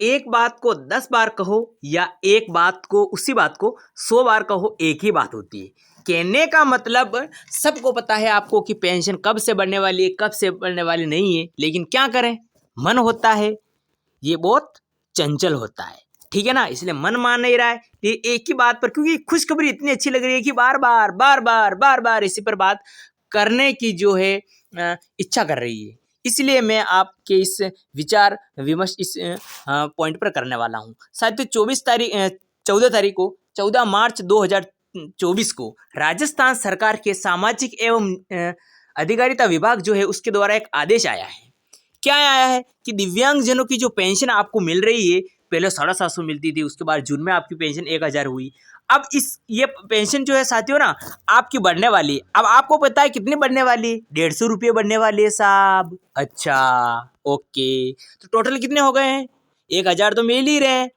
एक बात को 10 बार कहो या एक बात को उसी बात को 100 बार कहो, एक ही बात होती है। कहने का मतलब सबको पता है आपको कि पेंशन कब से बढ़ने वाली है, कब से बढ़ने वाली नहीं है, लेकिन क्या करें, मन होता है ये बहुत चंचल होता है, ठीक है ना, इसलिए मन मान नहीं रहा है। ये एक ही बात पर, क्योंकि खुशखबरी इतनी अच्छी लग रही है कि बार बार इसी पर बात करने की जो है इच्छा कर रही है, इसलिए मैं आपके इस विचार विमर्श इस पॉइंट पर करने वाला हूँ। साथियों 14 मार्च 2024 को राजस्थान सरकार के सामाजिक एवं अधिकारिता विभाग जो है उसके द्वारा एक आदेश आया है। क्या आया है कि दिव्यांगजनों की जो पेंशन आपको मिल रही है, पहले 750 मिलती थी, उसके बाद जून में आपकी पेंशन 1000 हुई। अब ये पेंशन जो है साथियों ना आपकी बढ़ने वाली है। अब आपको पता है कितनी बढ़ने वाली है? 150 रुपये बढ़ने वाली है साहब। अच्छा ओके, तो टोटल कितने हो गए हैं? 1000 तो मिल ही रहे हैं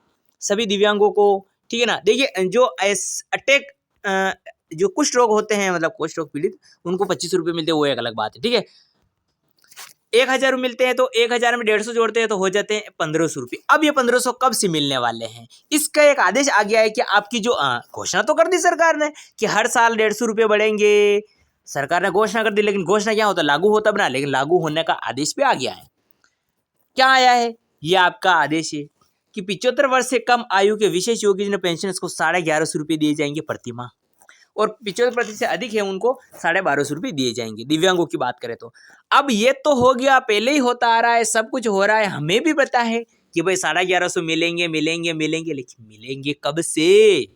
सभी दिव्यांगों को, ठीक है ना। देखिए जो अटैक जो कुष्ठ रोग होते हैं, मतलब कुष्ठ रोग पीड़ित, उनको 25 रुपये मिलते हैं, वो एक अलग बात है, ठीक है। 1000 मिलते हैं तो 1000 में 150 जोड़ते हैं तो हो जाते हैं 1500 रुपये। अब ये 1500 कब से मिलने वाले हैं? इसका एक आदेश आ गया है कि आपकी जो घोषणा तो कर दी सरकार ने कि हर साल 150 रुपये बढ़ेंगे, सरकार ने घोषणा कर दी, लेकिन घोषणा क्या होता है, लागू होता बना, लेकिन लागू होने का आदेश भी आ गया है। क्या आया है? ये आपका आदेश है कि 75 वर्ष से कम आयु के विशेष योग्य पेंशन को 1150 रुपये दिए जाएंगे प्रति माह, और 75% से अधिक है उनको 1250 रुपये दिए जाएंगे। दिव्यांगों की बात करें तो अब ये तो हो गया, पहले ही होता आ रहा है, सब कुछ हो रहा है, हमें भी पता है कि भाई 1150 मिलेंगे, लेकिन मिलेंगे कब से?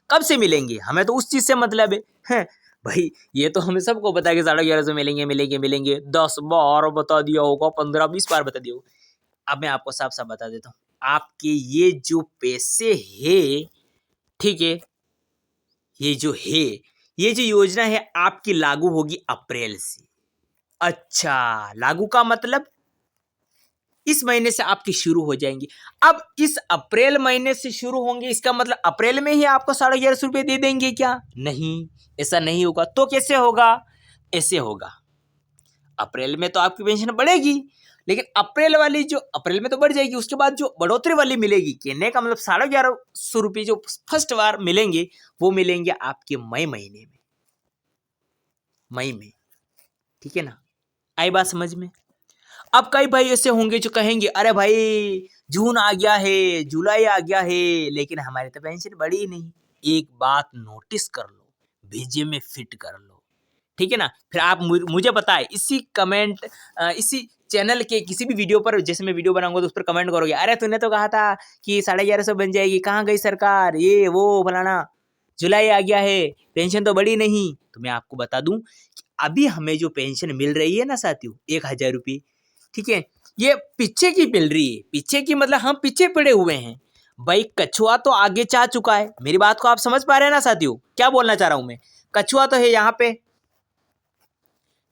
कब से मिलेंगे? हमें तो उस चीज से मतलब है भाई, ये तो हमें सबको पता है कि 1150 मिलेंगे। 10 बार बता दिया होगा, 15-20 बार बता दिया होगा। अब मैं आपको साफ साफ बता देता हूँ, आपके ये जो पैसे है, ठीक है, ये जो योजना है आपकी लागू होगी अप्रैल से। अच्छा, लागू का मतलब इस महीने से आपकी शुरू हो जाएंगी। अब इस अप्रैल महीने से शुरू होंगे, इसका मतलब अप्रैल में ही आपको 1150 रुपये दे देंगे क्या? नहीं, ऐसा नहीं होगा। तो कैसे होगा? ऐसे होगा, अप्रैल में तो आपकी पेंशन बढ़ेगी, लेकिन अप्रैल में तो बढ़ जाएगी, उसके बाद जो बढ़ोतरी वाली मिलेगी, कहने का मतलब 1150 रुपये जो फर्स्ट बार मिलेंगे, वो मिलेंगे आपके मई महीने में, ठीक है ना। आई बात समझ में? अब कई भाई ऐसे होंगे जो कहेंगे अरे भाई जून आ गया है, जुलाई आ गया है, लेकिन हमारी तो पेंशन बढ़ी ही नहीं। एक बात नोटिस कर लो, भेजे में फिट कर लो, ठीक है ना। फिर आप मुझे पता है इसी चैनल के किसी भी वीडियो पर, जैसे मैं वीडियो बनाऊंगा तो उस पर कमेंट करोगे, अरे तूने तो कहा था कि 1150 बन जाएगी, कहाँ गई सरकार, ये वो फलाना, जुलाई आ गया है, पेंशन तो बढ़ी नहीं। तो मैं आपको बता दूं कि अभी हमें जो पेंशन मिल रही है ना साथियों, 1000 रुपये, ठीक है, ये पीछे की मिल रही है। पीछे की मतलब हम पीछे पड़े हुए हैं भाई, कछुआ तो आगे जा चुका है। मेरी बात को आप समझ पा रहे हैं ना साथियों, क्या बोलना चाह रहा हूं मैं? कछुआ तो है यहाँ पे,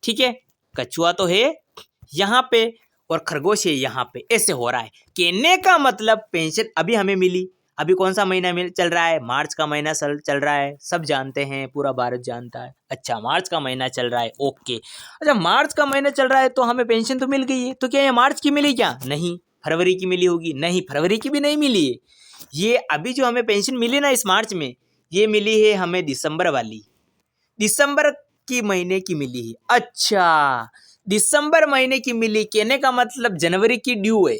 ठीक है, कछुआ तो है यहाँ पे और खरगोश है यहाँ पे, ऐसे हो रहा है। कहने का मतलब पेंशन अभी हमें मिली, अभी कौन सा महीना चल रहा है? मार्च का महीना चल रहा है, सब जानते हैं, पूरा भारत जानता है। अच्छा, मार्च का महीना चल रहा है, ओके। अच्छा, मार्च का महीना चल रहा है तो हमें पेंशन तो मिल गई है, तो क्या ये मार्च की मिली क्या? नहीं। फरवरी की मिली होगी? नहीं, फरवरी की भी नहीं मिली है। ये अभी जो हमें पेंशन मिली ना इस मार्च में, ये मिली है हमें दिसंबर वाली, दिसंबर की महीने की मिली है। अच्छा, दिसंबर महीने की मिली, कहने का मतलब जनवरी की ड्यू है,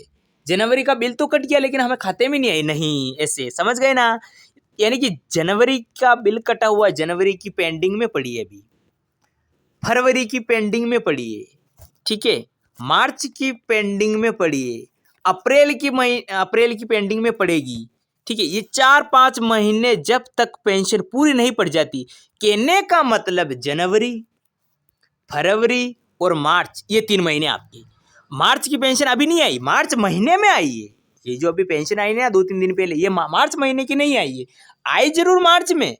जनवरी का बिल तो कट गया लेकिन हमें खाते में नहीं आई। नहीं, ऐसे समझ गए ना, यानी कि जनवरी का बिल कटा हुआ, जनवरी की पेंडिंग में पड़ी है, अभी फरवरी की पेंडिंग में पड़ी है, ठीक है, मार्च की पेंडिंग में पड़ी है, अप्रैल की पेंडिंग में पड़ेगी, ठीक है। ये 4-5 महीने जब तक पेंशन पूरी नहीं पड़ जाती, कहने का मतलब जनवरी, फरवरी और मार्च, ये 3 महीने आपकी। मार्च की पेंशन अभी नहीं आई, मार्च महीने में आई है। ये जो अभी पेंशन आई ना 2-3 दिन पहले, ये मार्च महीने की नहीं आई है, आई जरूर मार्च में।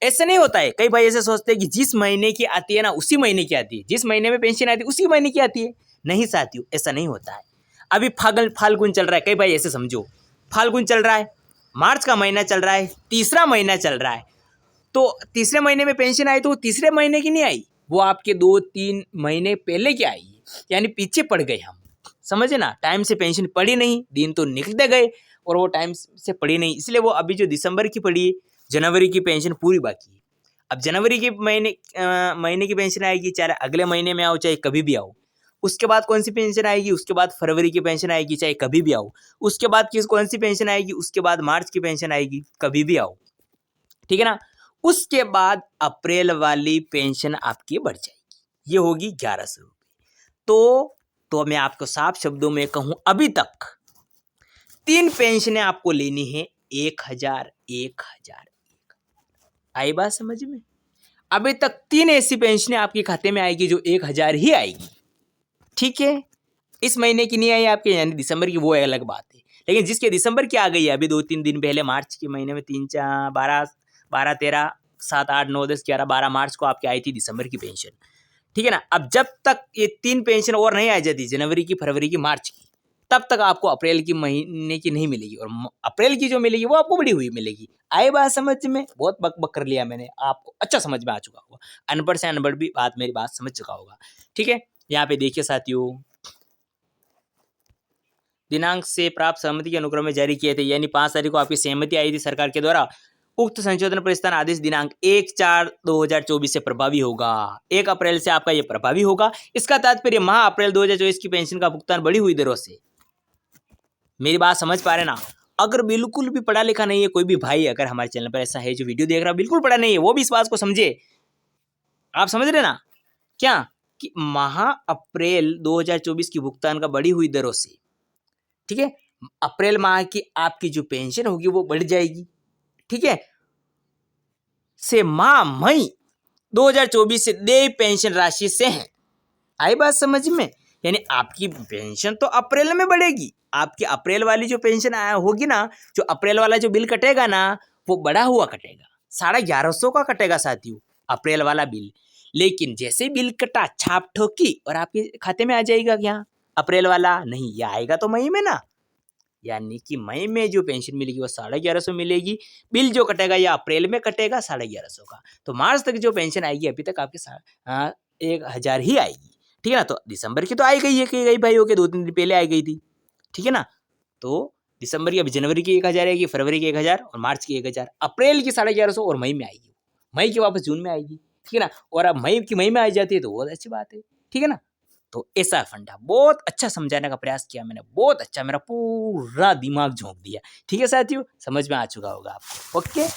ऐसा नहीं होता है, कई भाई ऐसे सोचते हैं कि जिस महीने की आती है ना उसी महीने की आती है, जिस महीने में पेंशन आती है उसी महीने की आती है। नहीं साथियों, ऐसा नहीं होता है। अभी फाल्गुन चल रहा है, कई भाई ऐसे समझो, फाल्गुन चल रहा है, मार्च का महीना चल रहा है, तीसरा महीना चल रहा है, तो तीसरे महीने में पेंशन आई तो वो तीसरे महीने की नहीं आई, वो आपके 2-3 महीने पहले की आई, यानी पीछे पड़ गए हम। समझे ना, टाइम से पेंशन पड़ी नहीं, दिन तो निकलते गए और वो टाइम से पड़ी नहीं, इसलिए वो अभी जो दिसंबर की पड़ी है, जनवरी की पेंशन पूरी बाकी है। अब जनवरी के महीने की पेंशन आएगी, चाहे अगले महीने में आओ चाहे कभी भी आओ। उसके बाद कौन सी पेंशन आएगी, उसके बाद फरवरी की पेंशन आएगी, चाहे कभी भी आओ। उसके बाद कौन सी पेंशन आएगी, उसके बाद मार्च की पेंशन आएगी, कभी भी आओ, ठीक है ना। उसके बाद अप्रैल वाली पेंशन आपकी बढ़ जाएगी, ये होगी 1100 रुपये। तो मैं आपको साफ शब्दों में कहूं, अभी तक 3 पेंशनें आपको लेनी है, 1000 1000। आई बात समझ में? अभी तक 3 ऐसी पेंशनें आपके खाते में आएगी जो 1000 ही आएगी, ठीक है। इस महीने की नहीं आई आपके, यानी दिसंबर की, वो अलग बात है। लेकिन जिसके दिसंबर की आ गई है अभी 2-3 दिन पहले, मार्च के महीने में 3 4 12 12 13 7 8 9 10 11 12 मार्च को आपकी आई थी दिसंबर की पेंशन, ठीक है ना। अब जब तक ये 3 पेंशन और नहीं आ जाती, जनवरी की, फरवरी की, मार्च की, तब तक आपको अप्रैल की महीने की नहीं मिलेगी, और अप्रैल की जो मिलेगी वो आपको बड़ी हुई मिलेगी। आई बात समझ में? बहुत बक बक कर लिया मैंने, आपको अच्छा समझ में आ चुका होगा, अनपढ़ से अनपढ़ भी मेरी बात समझ चुका होगा, ठीक है। यहाँ पे देखिए साथियों, दिनांक से प्राप्त सहमति के अनुक्रम में जारी किए थे, यानी 5 तारीख को आपकी सहमति आई थी सरकार के द्वारा। उक्त संशोधन प्रस्ताव आदेश दिनांक 1/4/2024 से प्रभावी होगा। 1 अप्रैल से आपका ये प्रभावी होगा। इसका तात्पर्य माह अप्रैल 2024 की पेंशन का भुगतान बढ़ी हुई दरों से। मेरी बात समझ पा रहे ना? अगर बिल्कुल भी पढ़ा लिखा नहीं है कोई भी भाई, अगर हमारे चैनल पर ऐसा है जो वीडियो देख रहा है बिल्कुल पढ़ा नहीं है, वो भी इस बात को समझे। आप समझ रहे ना क्या, कि माह अप्रैल 2024 की भुगतान का बढ़ी हुई दरों से, ठीक है। अप्रैल माह की आपकी जो पेंशन होगी वो बढ़ जाएगी, ठीक है। से माह मई 2024 से देय पेंशन राशि से है। आई बात समझ में? यानी आपकी पेंशन तो अप्रैल में बढ़ेगी, आपकी अप्रैल वाली जो पेंशन होगी ना, जो अप्रैल वाला जो बिल कटेगा ना, वो बढ़ा हुआ कटेगा, 1150 का कटेगा साथियों, अप्रैल वाला बिल। लेकिन जैसे बिल कटा, छाप ठोकी और आपके खाते में आ जाएगा क्या अप्रैल वाला? नहीं, ये आएगा तो मई में ना, यानी कि मई में जो पेंशन मिलेगी वो 1150 मिलेगी। बिल जो कटेगा या अप्रैल में कटेगा 1150 का। तो मार्च तक जो पेंशन आएगी अभी तक आपके 1000 ही आएगी, ठीक है ना। तो दिसंबर की तो आई गई है, कई गई भाइयों के 2-3 दिन पहले आई गई थी, ठीक है ना। तो दिसंबर की, अभी जनवरी की 1000 आएगी, फरवरी की 1000 और मार्च की 1000, अप्रैल की 1150 और मई में आएगी, मई की वापस जून में आएगी, ठीक है ना। और अब मई की मई में आ जाती है तो बहुत अच्छी बात है, ठीक है ना। तो ऐसा फंडा बहुत अच्छा समझाने का प्रयास किया मैंने, बहुत अच्छा, मेरा पूरा दिमाग झोंक दिया, ठीक है साथियों, समझ में आ चुका होगा आपको, ओके।